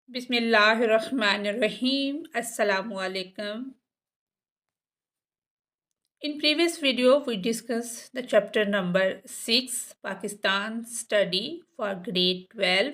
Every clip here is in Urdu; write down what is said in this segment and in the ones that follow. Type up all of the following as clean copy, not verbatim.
Bismillahirrahmanirrahim. Assalamu alaikum. In previous video, we discussed the chapter number 6, Pakistan Study for Grade 12.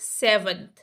7।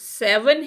7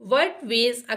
What ways a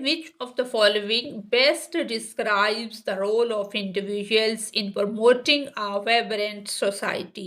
which of the following best describes the role of individuals in promoting a vibrant society।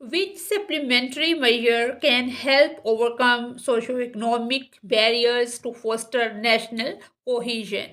which supplementary measure can help overcome socio-economic barriers to foster national cohesion।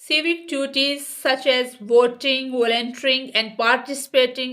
civic duties such as voting, volunteering and participating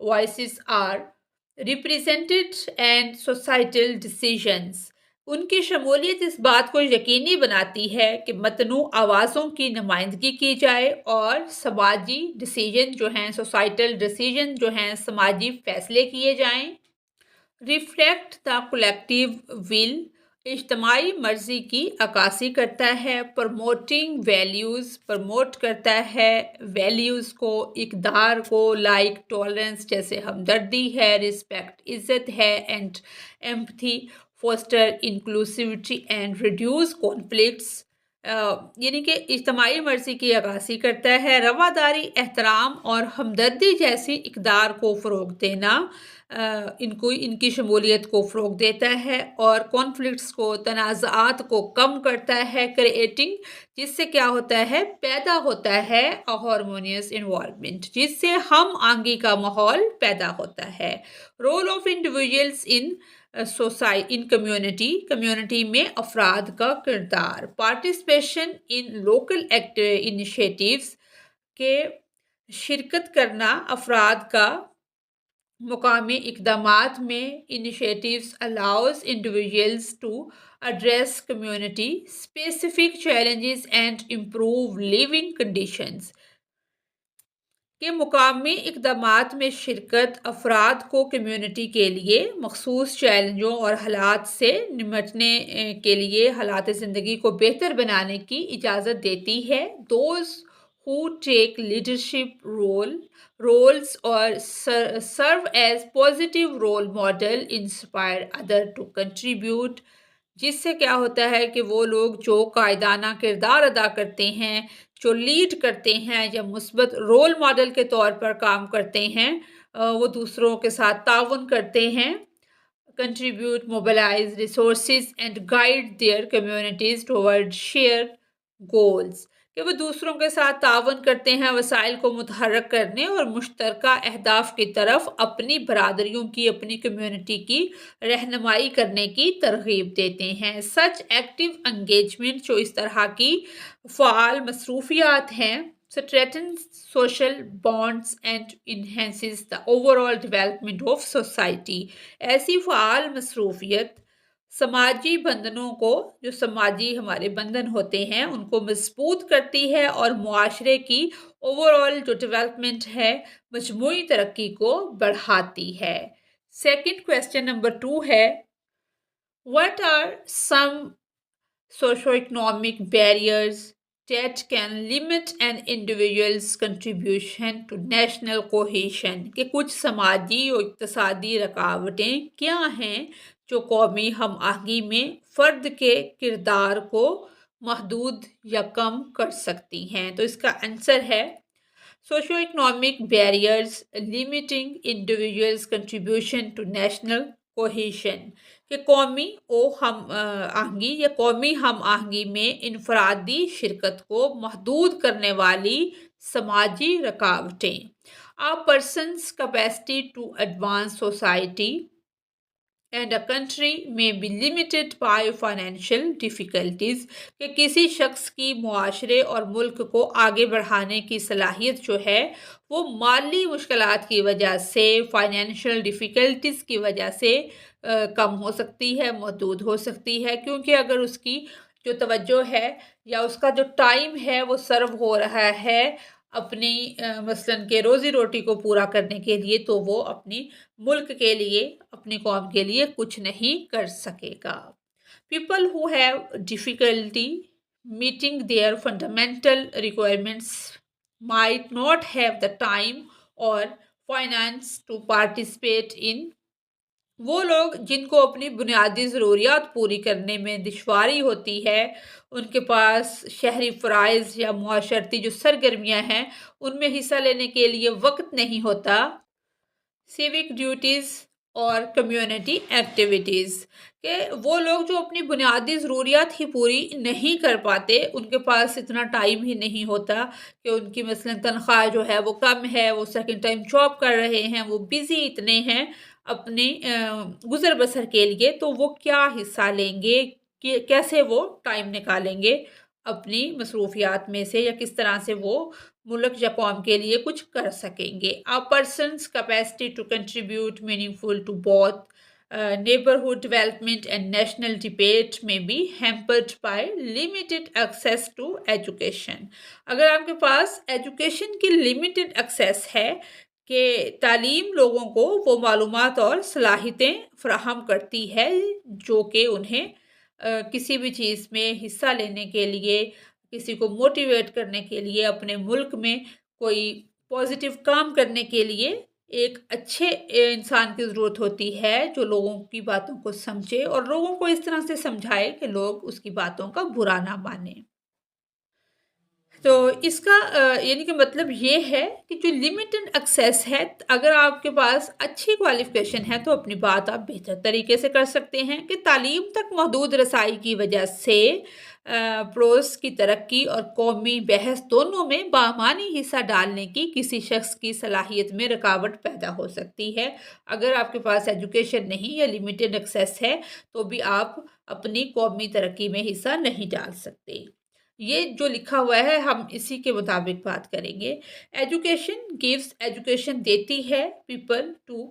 voices are represented and societal decisions. ان کی شمولیت اس بات کو یقینی بناتی ہے کہ متنوع آوازوں کی نمائندگی کی جائے اور سماجی ڈیسیجن جو ہیں سوسائٹل ڈیسیجن جو ہیں سماجی فیصلے کیے جائیں. ریفلیکٹ دا کولیکٹیو ول اجتماعی مرضی کی عکاسی کرتا ہے. پروموٹنگ ویلیوز پروموٹ کرتا ہے ویلیوز کو، اقدار کو، لائک ٹالرنس جیسے ہمدردی ہے، رسپیکٹ عزت ہے، and empathy foster inclusivity and reduce conflicts. یعنی کہ اجتماعی مرضی کی عکاسی کرتا ہے. رواداری، احترام اور ہمدردی جیسی اقدار کو فروغ دینا ان کی شمولیت کو فروغ دیتا ہے اور کانفلکٹس کو، تنازعات کو کم کرتا ہے. کریٹنگ، جس سے کیا ہوتا ہے، پیدا ہوتا ہے ہارمونیس انوائرمنٹ، جس سے ہم آہنگی کا ماحول پیدا ہوتا ہے. Role of individuals in community میں افراد کا کردار. پارٹیسپیشن ان لوکل انیشیٹیوز کے شرکت کرنا افراد کا مقامی اقدامات میں. Initiatives allows individuals to address community specific challenges and improve living conditions. کہ مقامی اقدامات میں شرکت افراد کو کمیونٹی کے لیے مخصوص چیلنجوں اور حالات سے نمٹنے کے لیے حالات زندگی کو بہتر بنانے کی اجازت دیتی ہے. Those who take leadership roles or serve as positive role model inspire others to contribute. جس سے کیا ہوتا ہے کہ وہ لوگ جو قائدانہ کردار ادا کرتے ہیں، جو لیڈ کرتے ہیں یا مثبت رول ماڈل کے طور پر کام کرتے ہیں، وہ دوسروں کے ساتھ تعاون کرتے ہیں. contribute, mobilize resources and guide their communities toward shared goals. کہ وہ دوسروں کے ساتھ تعاون کرتے ہیں وسائل کو متحرک کرنے اور مشترکہ اہداف کی طرف اپنی برادریوں کی، اپنی کمیونٹی کی رہنمائی کرنے کی ترغیب دیتے ہیں. سچ ایکٹیو انگیجمنٹ، جو اس طرح کی فعال مصروفیات ہیں، strengthens social bonds and enhances the overall development of society. ایسی فعال مصروفیت سماجی بندھنوں کو، جو سماجی ہمارے بندھن ہوتے ہیں، ان کو مضبوط کرتی ہے اور معاشرے کی اوورآل جو ڈیولپمنٹ ہے، مجموعی ترقی کو بڑھاتی ہے. سیکنڈ کویسچن نمبر 2 ہے What are some socio-economic barriers that can limit an individual's contribution to national cohesion. کہ کچھ سماجی اور اقتصادی رکاوٹیں کیا ہیں جو قومی ہم آہنگی میں فرد کے کردار کو محدود یا کم کر سکتی ہیں. تو اس کا آنسر ہے socio-economic barriers limiting individuals' contribution to national cohesion. کہ قومی ہم آہنگی یا قومی ہم آہنگی میں انفرادی شرکت کو محدود کرنے والی سماجی رکاوٹیں. A person's capacity to advance society and a country may be limited by financial difficulties. کہ کسی شخص کی معاشرے اور ملک کو آگے بڑھانے کی صلاحیت جو ہے وہ مالی مشکلات کی وجہ سے، فائنینشیل ڈیفیکلٹیز کی وجہ سے کم ہو سکتی ہے، محدود ہو سکتی ہے. کیونکہ اگر اس کی جو توجہ ہے یا اس کا جو ٹائم ہے وہ سرو ہو رہا ہے اپنی مثلاً کہ روزی روٹی کو پورا کرنے کے لیے، تو وہ اپنی ملک کے لیے، اپنی قوم کے لیے کچھ نہیں کر سکے گا. People who have difficulty meeting their fundamental requirements might not have the time or finance to participate in. وہ لوگ جن کو اپنی بنیادی ضروریات پوری کرنے میں دشواری ہوتی ہے، ان کے پاس شہری فرائض یا معاشرتی جو سرگرمیاں ہیں ان میں حصہ لینے کے لیے وقت نہیں ہوتا. سیوک ڈیوٹیز اور کمیونٹی ایکٹیویٹیز، کہ وہ لوگ جو اپنی بنیادی ضروریات ہی پوری نہیں کر پاتے، ان کے پاس اتنا ٹائم ہی نہیں ہوتا کہ ان کی مثلاً تنخواہ جو ہے وہ کم ہے، وہ سیکنڈ ٹائم جاب کر رہے ہیں، وہ بیزی اتنے ہیں اپنے گزر بسر کے لیے، تو وہ کیا حصہ لیں گے، کیسے وہ ٹائم نکالیں گے اپنی مصروفیات میں سے، یا کس طرح سے وہ ملک یا قوم کے لیے کچھ کر سکیں گے. A person's capacity to contribute meaningful to both neighborhood development and national debate may be hampered by limited access to education. اگر آپ کے پاس ایجوکیشن کی limited access ہے کہ تعلیم لوگوں کو وہ معلومات اور صلاحیتیں فراہم کرتی ہے جو کہ انہیں کسی بھی چیز میں حصہ لینے کے لیے، کسی کو موٹیویٹ کرنے کے لیے، اپنے ملک میں کوئی پازیٹیو کام کرنے کے لیے ایک اچھے انسان کی ضرورت ہوتی ہے جو لوگوں کی باتوں کو سمجھے اور لوگوں کو اس طرح سے سمجھائے کہ لوگ اس کی باتوں کا برا نہ مانیں. تو اس کا یعنی کہ مطلب یہ ہے کہ جو لمیٹڈ ایکسیس ہے، اگر آپ کے پاس اچھی کوالیفیکیشن ہے تو اپنی بات آپ بہتر طریقے سے کر سکتے ہیں. کہ تعلیم تک محدود رسائی کی وجہ سے پڑوس کی ترقی اور قومی بحث دونوں میں بامعنی حصہ ڈالنے کی کسی شخص کی صلاحیت میں رکاوٹ پیدا ہو سکتی ہے. اگر آپ کے پاس ایجوکیشن نہیں یا لمیٹڈ ایکسیس ہے تو بھی آپ اپنی قومی ترقی میں حصہ نہیں ڈال سکتے. یہ جو لکھا ہوا ہے ہم اسی کے مطابق بات کریں گے. ایجوکیشن دیتی ہے people to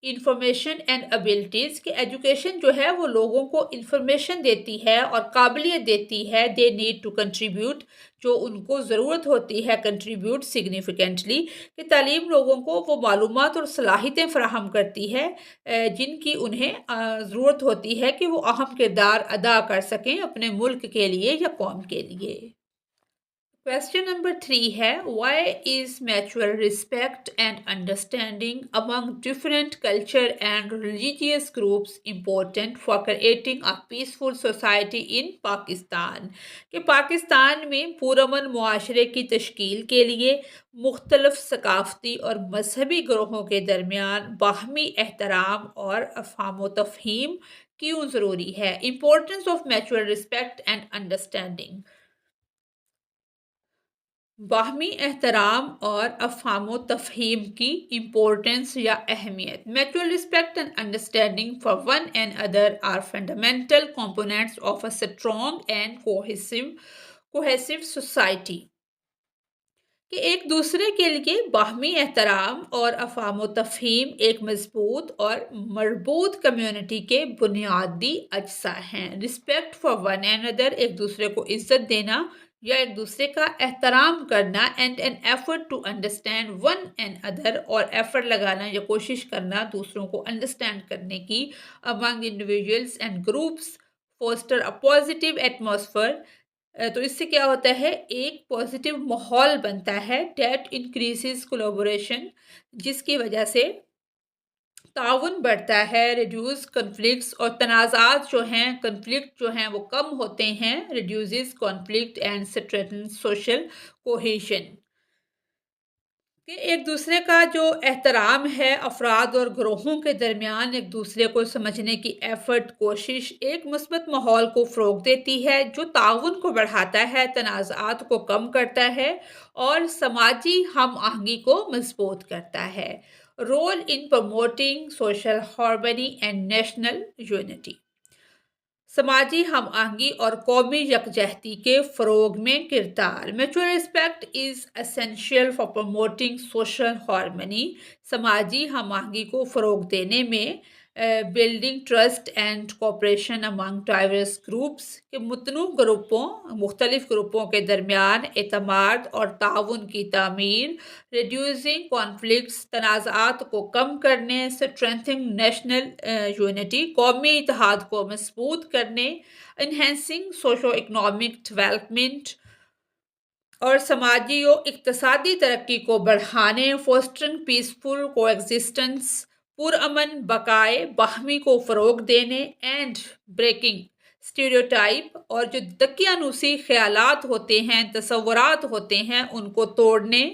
information and abilities. کہ ایجوکیشن جو ہے وہ لوگوں کو انفارمیشن دیتی ہے اور قابلیت دیتی ہے. دے نیڈ ٹو کنٹریبیوٹ، جو ان کو ضرورت ہوتی ہے کنٹریبیوٹ سگنیفیکنٹلی. کہ تعلیم لوگوں کو وہ معلومات اور صلاحیتیں فراہم کرتی ہے جن کی انہیں ضرورت ہوتی ہے کہ وہ اہم کردار ادا کر سکیں اپنے ملک کے لیے یا قوم کے لیے. Question number 3 ہے why is mutual respect and understanding among different culture and religious groups important for creating a peaceful society in Pakistan. کہ پاکستان میں پرامن معاشرے کی تشکیل کے لیے مختلف ثقافتی اور مذہبی گروہوں کے درمیان باہمی احترام اور افہام و تفہیم کیوں ضروری ہے. Importance of mutual respect and understanding. باہمی احترام اور افہام و تفہیم کی امپورٹنس یا اہمیت. Mutual respect and understanding for one and other are fundamental components of a strong and cohesive society. کہ ایک دوسرے کے لیے باہمی احترام اور افہام و تفہیم ایک مضبوط اور مربوط کمیونٹی کے بنیادی اجزاء ہیں. Respect for one and other, ایک دوسرے کو عزت دینا یا ایک دوسرے کا احترام کرنا. And an effort to understand one and other, اور ایفرٹ لگانا یا کوشش کرنا دوسروں کو انڈرسٹینڈ کرنے کی. Among individuals and groups foster a positive atmosphere. تو اس سے کیا ہوتا ہے، ایک پازیٹیو ماحول بنتا ہے. دیٹ انکریزز کولیبوریشن، جس کی وجہ سے تعاون بڑھتا ہے. ریڈیوز کنفلکٹس، اور تنازعات جو ہیں کنفلکٹ جو ہیں وہ کم ہوتے ہیں. Reduces conflict and strengthens social cohesion. کہ ایک دوسرے کا جو احترام ہے افراد اور گروہوں کے درمیان ایک دوسرے کو سمجھنے کی ایفرٹ، کوشش ایک مثبت ماحول کو فروغ دیتی ہے جو تعاون کو بڑھاتا ہے، تنازعات کو کم کرتا ہے اور سماجی ہم آہنگی کو مضبوط کرتا ہے. Role in promoting social harmony and national unity. سماجی ہم آہنگی اور قومی یکجہتی کے فروغ میں کردار. Mutual respect is essential for promoting social harmony. سماجی ہم آہنگی کو فروغ دینے میں building trust and cooperation among diverse groups. کے مختلف گروپوں کے درمیان اعتماد اور تعاون کی تعمیر. ریڈیوسنگ کانفلکٹس، تنازعات کو کم کرنے. اسٹرینتھنگ نیشنل یونٹی، قومی اتحاد کو مضبوط کرنے. انہینسنگ سوشو اکنامک ڈیولپمنٹ، اور سماجی و اقتصادی ترقی کو بڑھانے. فوسٹرنگ پیسفل کو ایگزسٹنس، پرامن بقائے باہمی کو فروغ دینے. اینڈ بریکنگ اسٹیریوٹائپ، اور جو دقیانوسی خیالات ہوتے ہیں، تصورات ہوتے ہیں، ان کو توڑنے.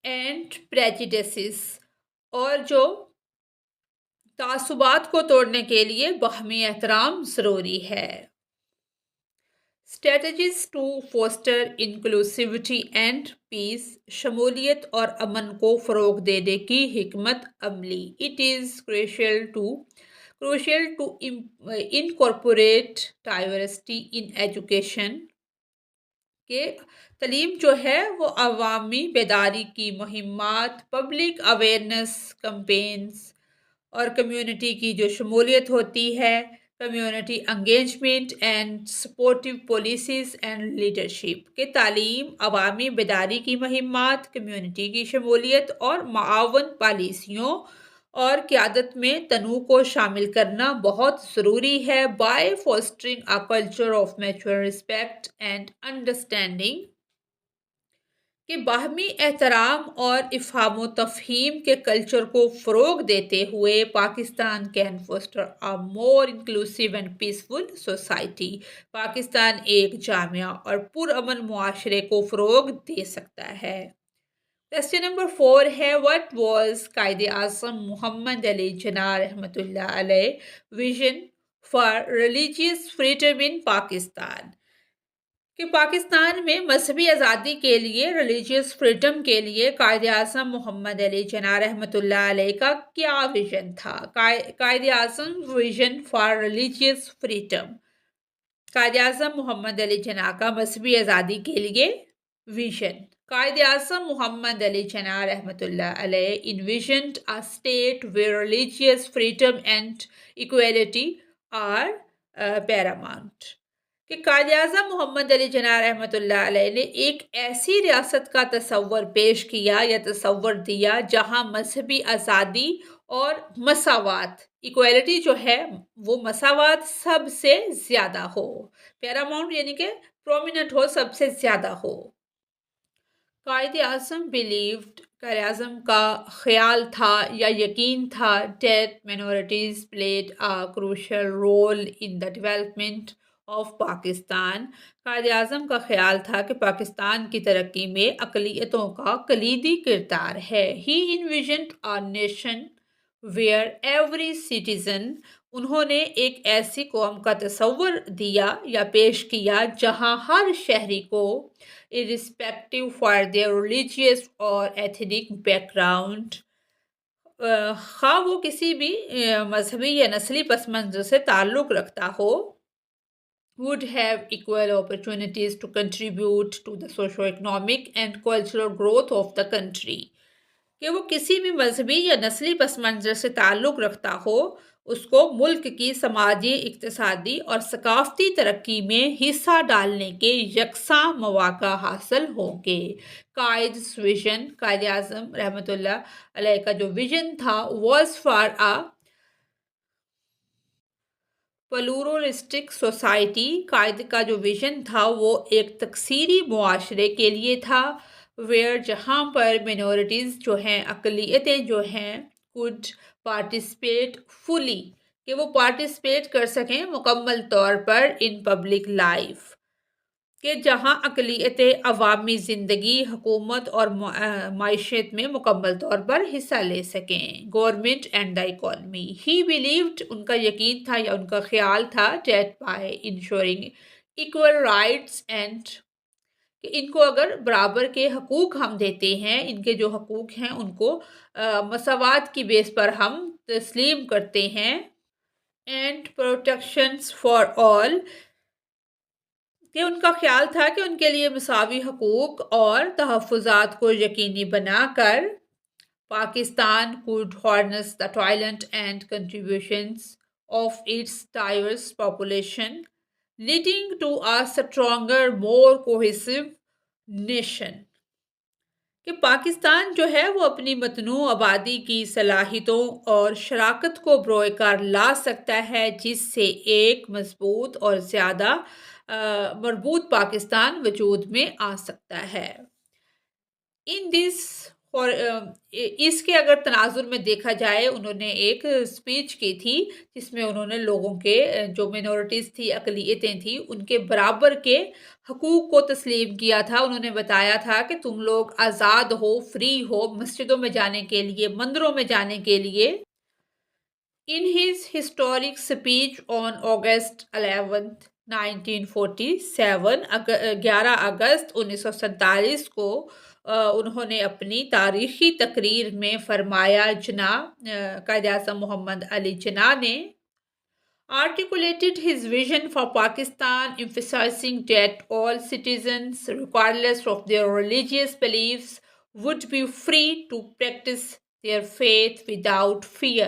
اینڈ پریجڈیسز، اور جو تعصبات کو توڑنے کے لیے باہمی احترام ضروری ہے. Strategies to foster inclusivity and peace, شمولیت اور امن کو فروغ دینے کی حکمت عملی. It is crucial to incorporate diversity in education کہ تعلیم جو ہے وہ عوامی بیداری کی مہمات، پبلک اویئرنیس کمپینز اور کمیونٹی کی جو شمولیت ہوتی ہے، community engagement and supportive policies and leadership, کہ تعلیم، عوامی بیداری کی مہمات، کمیونٹی کی شمولیت اور معاون پالیسیوں اور قیادت میں تنوع کو شامل کرنا بہت ضروری ہے، by fostering a culture of mutual respect and understanding, کہ باہمی احترام اور افہام و تفہیم کے کلچر کو فروغ دیتے ہوئے Pakistan can foster a more inclusive and peaceful society, Pakistan ایک جامع اور پرامن معاشرے کو فروغ دے سکتا ہے۔ کوسچن نمبر 4 ہے، وٹ واز قائد اعظم محمد علی جناح رحمۃ اللہ علیہ vision for religious freedom in Pakistan, کہ پاکستان میں مذہبی آزادی کے لیے، ریلیجیس فریڈم کے لیے قائد اعظم محمد علی جناح رحمۃ اللہ علیہ کا کیا ویژن تھا؟ Quaid Azam vision for religious freedom, Quaid Azam محمد علی جناح کا مذہبی آزادی کے لیے ویژن۔ قائد اعظم محمد علی جناح رحمۃ اللہ علیہ envisioned a state where religious freedom and equality are paramount، کہ قائد اعظم محمد علی جناح رحمۃ اللہ علیہ نے ایک ایسی ریاست کا تصور پیش کیا یا تصور دیا جہاں مذہبی آزادی اور مساوات، ایکویلٹی جو ہے وہ مساوات سب سے زیادہ ہو، پیراماؤنٹ یعنی کہ پرومیننٹ ہو، سب سے زیادہ ہو۔ قائد اعظم believed، قائد اعظم کا خیال تھا یا یقین تھا that minorities played a crucial role in the development of Pakistan, Quaid Azam کا خیال تھا کہ پاکستان کی ترقی میں اقلیتوں کا کلیدی کردار ہے۔ He envisioned a nation where every citizen، انہوں نے ایک ایسی قوم کا تصور دیا یا پیش کیا جہاں ہر شہری کو irrespective for their religious اور ethnic background، خواہ وہ کسی بھی مذہبی یا نسلی پس منظر سے تعلق رکھتا ہو، would have equal opportunities to contribute to the socio-economic and cultural growth of the country، کہ وہ کسی بھی مذہبی یا نسلی پس منظر سے تعلق رکھتا ہو، اس کو ملک کی سماجی، اقتصادی اور ثقافتی ترقی میں حصہ ڈالنے کے یکساں مواقع حاصل ہوں گے۔ قائد اعظم رحمۃ اللہ علیہ کا جو ویژن تھا was for a pluralistic society, قائد کا جو ویژن تھا وہ ایک تکثیری معاشرے کے لیے تھا، جہاں پر minorities جو ہیں، اقلیتیں جو ہیں could participate fully، کہ وہ پارٹیسپیٹ کر سکیں مکمل طور پر in public life، کہ جہاں اقلیتیں عوامی زندگی، حکومت اور معیشت میں مکمل طور پر حصہ لے سکیں، government and the economy. He believed، ان کا یقین تھا یا ان کا خیال تھا that by ensuring equal rights and، کہ ان کو اگر برابر کے حقوق ہم دیتے ہیں، ان کے جو حقوق ہیں ان کو مساوات کی بیس پر ہم تسلیم کرتے ہیں، اینڈ پروٹیکشنز فار آل، کہ ان کا خیال تھا کہ ان کے لیے مساوی حقوق اور تحفظات کو یقینی بنا کر Pakistan could harness the talent and contributions of its diverse population، leading to a stronger, more cohesive nation، کہ پاکستان جو ہے وہ اپنی متنوع آبادی کی صلاحیتوں اور شراکت کو بروئے کار لا سکتا ہے، جس سے ایک مضبوط اور زیادہ مربوط پاکستان وجود میں آ سکتا ہے۔ اس کے اگر تناظر میں دیکھا جائے، انہوں نے ایک اسپیچ کی تھی جس میں انہوں نے لوگوں کے جو minorities تھی، اقلیتیں تھیں، ان کے برابر کے حقوق کو تسلیم کیا تھا۔ انہوں نے بتایا تھا کہ تم لوگ آزاد ہو، فری ہو مسجدوں میں جانے کے لیے، مندروں میں جانے کے لیے۔ In his historic speech on August 11th 1947، 11 اگست 1947 کو انہوں نے اپنی تاریخی تقریر میں فرمایا، قائد اعظم محمد علی جناح نے articulated his vision for Pakistan, emphasizing that all citizens, regardless of their religious beliefs, would be free to practice their faith without fear,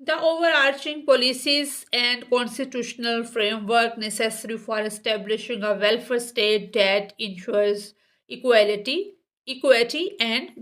The overarching policies and constitutional framework necessary for establishing a welfare state that ensures equity and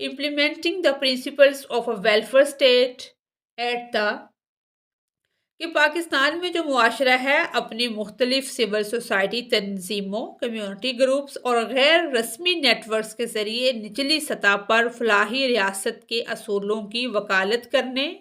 implementing the principles of a welfare state at the, کہ پاکستان میں جو معاشرہ ہے اپنی مختلف سول سوسائٹی تنظیموں، کمیونٹی گروپس اور غیر رسمی نیٹ ورکس کے ذریعے نچلی سطح پر فلاحی ریاست کے اصولوں کی وکالت کرنے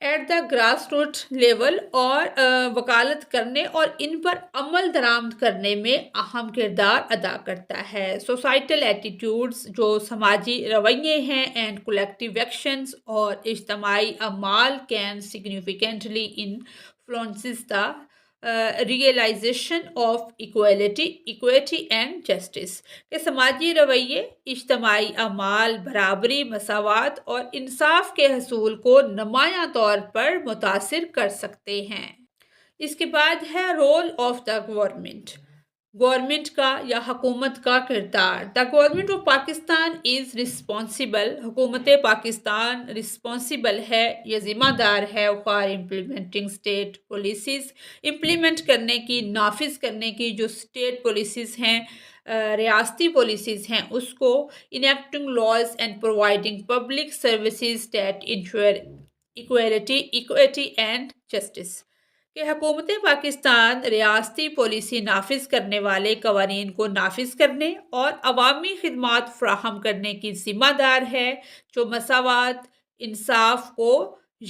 at the grass root level اور وکالت کرنے اور ان پر عمل درآمد کرنے میں اہم کردار ادا کرتا ہے۔ سوسائٹل ایٹیٹیوڈز جو سماجی رویے ہیں اینڈ کولیکٹیو ایکشنز اور اجتماعی اعمال can significantly influences the realisation of equity and justice کہ سماجی رویے، اجتماعی اعمال، برابری، مساوات اور انصاف کے حصول کو نمایاں طور پر متاثر کر سکتے ہیں۔ اس کے بعد ہے رول آف دا گورنمنٹ کا یا حکومت کا کردار۔ The government of Pakistan is responsible, حکومت پاکستان ریسپانسبل ہے یا ذمہ دار ہے for implementing state policies, implement کرنے کی، نافذ کرنے کی جو اسٹیٹ پالیسیز ہیں، ریاستی پالیسیز ہیں، اس کو enacting laws and providing public services that ensure equity and justice کہ حکومت پاکستان ریاستی پالیسی نافذ کرنے والے قوانین کو نافذ کرنے اور عوامی خدمات فراہم کرنے کی ذمہ دار ہے جو مساوات، انصاف کو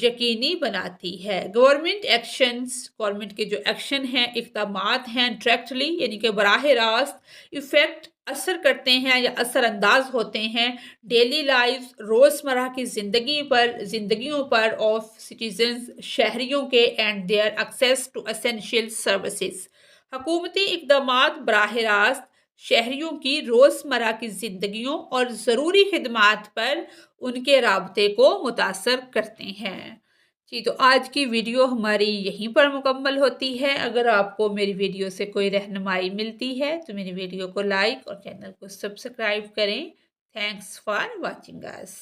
یقینی بناتی ہے۔ گورنمنٹ کے جو ایکشن ہیں، اقدامات ہیں ڈائریکٹلی یعنی کہ براہ راست ایفیکٹ اثر کرتے ہیں یا اثر انداز ہوتے ہیں ڈیلی لائف، روزمرہ کی زندگیوں پر آف سٹیزنز، شہریوں کے and their access to essential services. حکومتی اقدامات براہ راست شہریوں کی روزمرہ کی زندگیوں اور ضروری خدمات پر ان کے رابطے کو متاثر کرتے ہیں۔ جی تو آج کی ویڈیو ہماری یہیں پر مکمل ہوتی ہے۔ اگر آپ کو میری ویڈیو سے کوئی رہنمائی ملتی ہے تو میری ویڈیو کو لائک اور چینل کو سبسکرائب کریں۔ Thanks for watching us.